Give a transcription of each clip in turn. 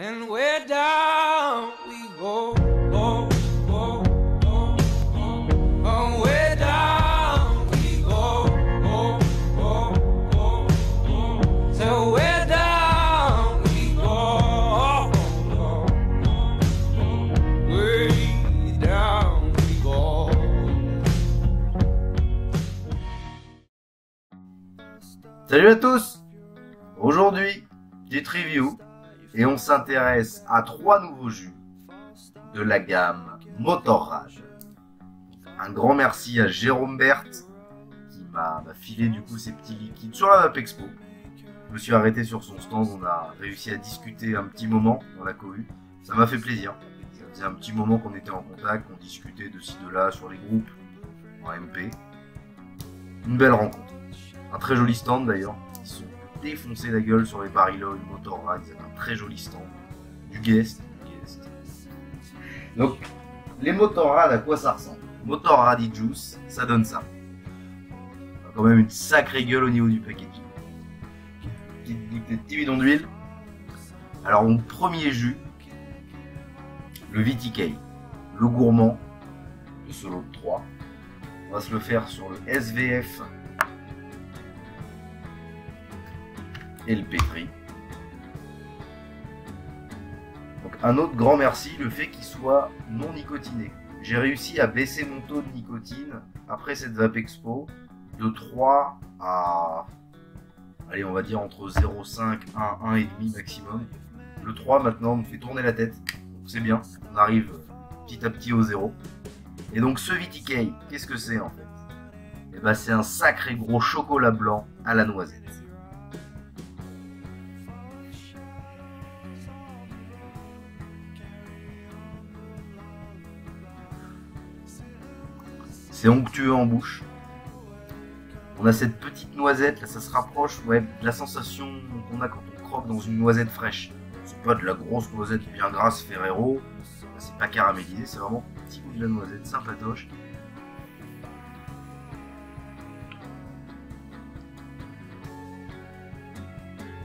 And we're down we go, go, go, go, go. Oh, we're down we go, go, go, go, go. So we're down we go, go, go, go. Way down we go. Salut à tous! Aujourd'hui, petite review et on s'intéresse à 3 nouveaux jus de la gamme Motorrad. Un grand merci à Jérôme Berthe qui m'a filé du coup ces petits liquides sur la Vape Expo. Je me suis arrêté sur son stand, on a réussi à discuter un petit moment dans la cohue. Ça m'a fait plaisir. Ça faisait un petit moment qu'on était en contact, qu'on discutait de ci de là sur les groupes en MP. Une belle rencontre. Un très joli stand d'ailleurs. Ils sont défoncés la gueule sur les Bariloche, Motorrad. Ils avaient un très joli stand. Du guest. Donc, les Motorrad, à quoi ça ressemble? Motorrad Juice, ça donne ça. On a quand même une sacrée gueule au niveau du packaging. Petit bidon d'huile. Alors, mon premier jus, le VTK, le gourmand de ce lot de 3. On va se le faire sur le SVF et le pétri. Donc un autre grand merci, le fait qu'il soit non nicotiné. J'ai réussi à baisser mon taux de nicotine après cette Vape Expo de 3 à, allez, on va dire entre 0,5, 1, 1,5 maximum. Le 3 maintenant me fait tourner la tête, donc c'est bien, on arrive petit à petit au 0. Et donc ce VTK, qu'est-ce que c'est en fait? Et ben c'est un sacré gros chocolat blanc à la noisette. C'est onctueux en bouche. On a cette petite noisette, là ça se rapproche de la sensation qu'on a quand on croque dans une noisette fraîche. C'est pas de la grosse noisette bien grasse Ferrero, c'est pas caramélisé, c'est vraiment un petit goût de la noisette, sympatoche.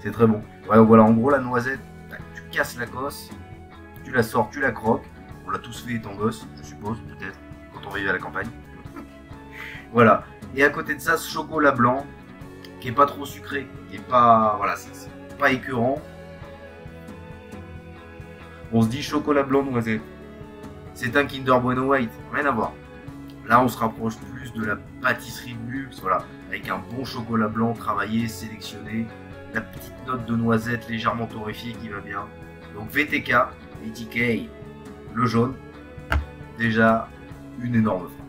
C'est très bon. Ouais, voilà, en gros la noisette, tu casses la cosse, tu la sors, tu la croques. On l'a tous fait étant gosse, je suppose, peut-être, quand on vivait à la campagne. Voilà. Et à côté de ça, ce chocolat blanc, qui est pas trop sucré, qui est pas, voilà, c'est pas écœurant. On se dit chocolat blanc noisette. C'est un Kinder Bueno White, rien à voir. Là, on se rapproche plus de la pâtisserie de luxe, voilà, avec un bon chocolat blanc travaillé, sélectionné, la petite note de noisette légèrement torréfiée qui va bien. Donc VTK, VTK, le jaune, déjà une énorme frappe.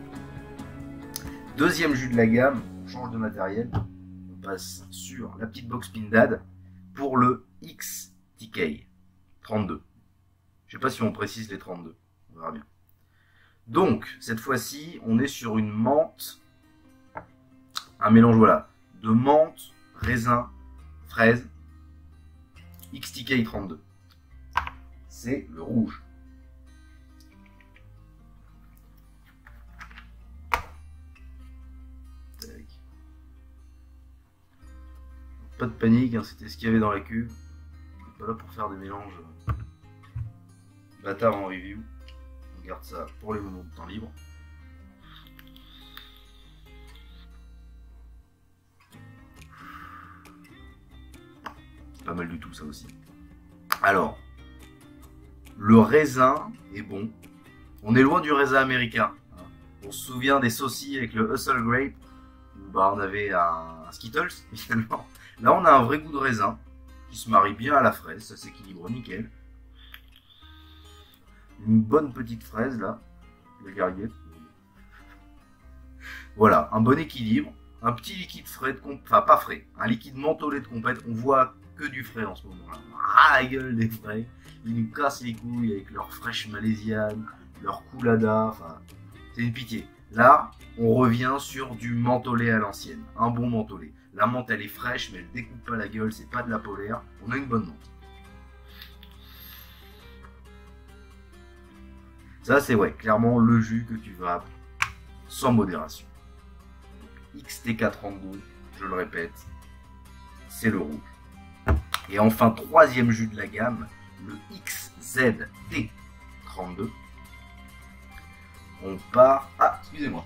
Deuxième jus de la gamme, on change de matériel, on passe sur la petite box Pindad pour le XTK 32. Je sais pas si on précise les 32, on verra bien. Donc, cette fois-ci, on est sur une menthe, un mélange voilà, de menthe, raisin, fraise, XTK 32. C'est le rouge. Pas de panique, hein, c'était ce qu'il y avait dans la cuve. Je suis pas là pour faire des mélanges bâtards en review. On garde ça pour les moments de temps libre. Pas mal du tout ça aussi. Alors, le raisin est bon. On est loin du raisin américain. Hein. On se souvient des saucisses avec le Hustle Grape. Où bah, on avait un Skittles finalement. Là, on a un vrai goût de raisin qui se marie bien à la fraise, ça s'équilibre nickel. Une bonne petite fraise là, la garguette. Voilà, un bon équilibre, un petit liquide frais, enfin pas frais, un liquide mentholé de compète. On voit que du frais en ce moment. Ah la gueule des frais, ils nous cassent les couilles avec leur fraîche malaisiane, leur coulada, enfin c'est une pitié. Là, on revient sur du mentholé à l'ancienne, un bon mentholé. La menthe elle est fraîche mais elle découpe pas la gueule, c'est pas de la polaire, on a une bonne menthe. Ça c'est ouais, clairement le jus que tu vas sans modération. XTK 32, je le répète, c'est le rouge. Et enfin, troisième jus de la gamme, le XZT32. On part... Ah, excusez-moi.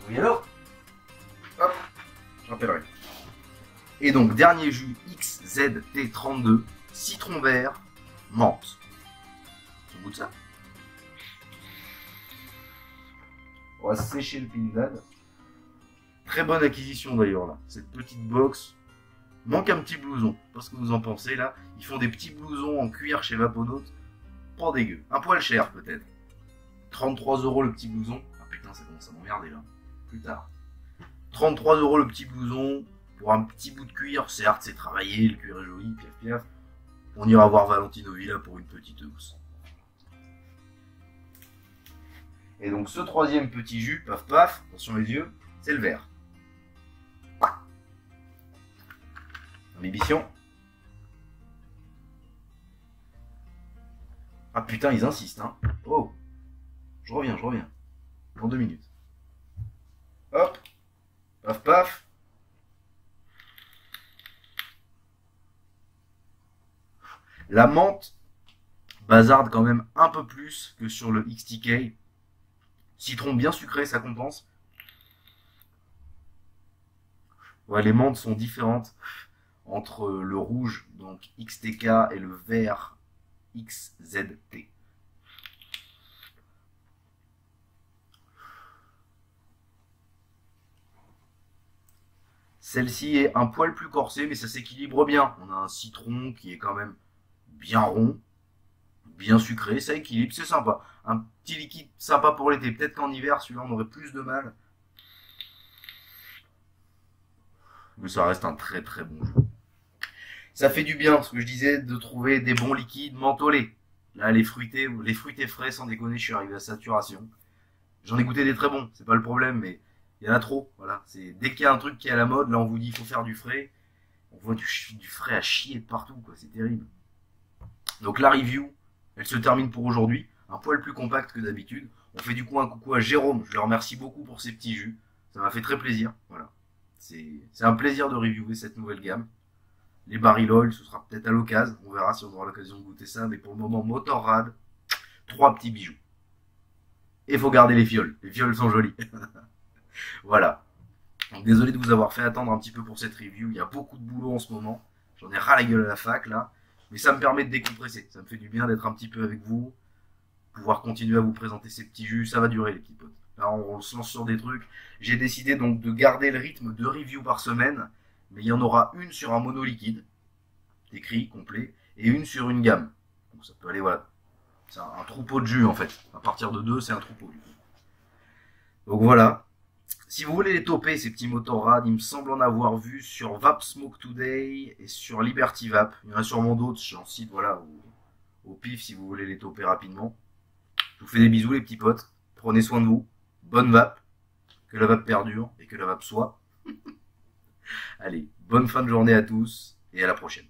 Oui, alors? Hop, je rappellerai. Et donc, dernier jus XZT32, citron vert, menthe. On goûte ça? On va sécher le pindad. Très bonne acquisition d'ailleurs là. Cette petite box. Manque un petit blouson. Je sais pas ce que vous en pensez là. Ils font des petits blousons en cuir chez Vaponaut. Pas dégueu. Un poil cher peut-être. 33 € le petit blouson. Ah putain, ça commence à m'emmerder là. Plus tard. 33 € le petit blouson. Pour un petit bout de cuir. Certes, c'est travaillé. Le cuir est joli. Piaf piaf. On ira voir Valentino Villa pour une petite housse. Et donc ce troisième petit jus, paf paf, attention les yeux, c'est le vert. Ambition. Ah putain, ils insistent, hein. Oh, je reviens. Dans 2 minutes. Hop, paf paf. La menthe bazarde quand même un peu plus que sur le XTK. Citron bien sucré, ça compense. Ouais, les menthes sont différentes entre le rouge, donc XTK, et le vert, XZT. Celle-ci est un poil plus corsée, mais ça s'équilibre bien. On a un citron qui est quand même bien rond, bien sucré, ça équilibre, c'est sympa. Un petit liquide sympa pour l'été. Peut-être qu'en hiver, celui-là, on aurait plus de mal. Mais ça reste un très très bon jeu. Ça fait du bien, ce que je disais, de trouver des bons liquides mentholés. Là, les fruités frais, sans déconner, je suis arrivé à saturation. J'en ai goûté des très bons, c'est pas le problème, mais il y en a trop. Voilà, c'est dès qu'il y a un truc qui est à la mode, là, on vous dit il faut faire du frais. On voit du frais à chier de partout, quoi. C'est terrible. Donc la review, elle se termine pour aujourd'hui. Un poil plus compact que d'habitude. On fait du coup un coucou à Jérôme. Je le remercie beaucoup pour ces petits jus. Ça m'a fait très plaisir. Voilà. C'est un plaisir de reviewer cette nouvelle gamme. Les Barrel Oil, ce sera peut-être à l'occasion. On verra si on aura l'occasion de goûter ça. Mais pour le moment, Motorrad, 3 petits bijoux. Et faut garder les fioles. Les fioles sont jolies. Voilà. Donc, désolé de vous avoir fait attendre un petit peu pour cette review. Il y a beaucoup de boulot en ce moment. J'en ai ras la gueule à la fac là. Mais ça me permet de décompresser. Ça me fait du bien d'être un petit peu avec vous. Pouvoir continuer à vous présenter ces petits jus. Ça va durer les petits potes. Là on se lance sur des trucs. J'ai décidé donc de garder le rythme de review par semaine. Mais il y en aura une sur un monoliquide. Écrit, complet. Et une sur une gamme. Donc ça peut aller, voilà. C'est un troupeau de jus en fait. À partir de 2, c'est un troupeau du coup. Donc voilà. Si vous voulez les toper, ces petits Motorrad, il me semble en avoir vu sur Vap Smoke Today et sur Liberty Vap. Il y en a sûrement d'autres, j'en cite voilà, au pif si vous voulez les toper rapidement. Je vous fais des bisous les petits potes. Prenez soin de vous. Bonne vape. Que la vape perdure et que la vape soit. Allez, bonne fin de journée à tous et à la prochaine.